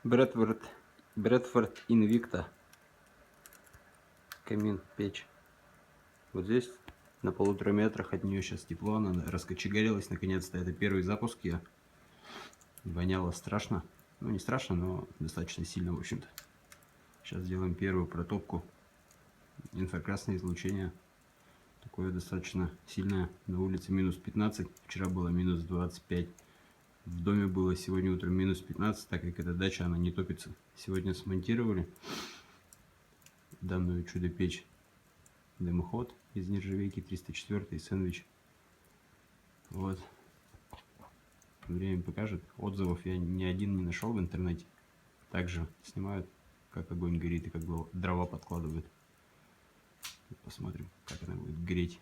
Брэдфорд Инвикта. Камин, печь. Вот здесь на 1,5 метрах от нее сейчас тепло, она раскочегарилась наконец-то. Это первый запуск ее. Воняло страшно. Ну, не страшно, но достаточно сильно, в общем-то. Сейчас сделаем первую протопку. Инфракрасное излучение. Такое достаточно сильное. На улице минус 15. Вчера было минус 25. В доме было сегодня утром минус 15, так как эта дача, она не топится. Сегодня смонтировали данную чудо-печь. Дымоход из нержавейки 304 сэндвич. Вот. Время покажет. Отзывов я ни один не нашел в интернете. Также снимают, как огонь горит и как дрова подкладывают. Посмотрим, как она будет греть.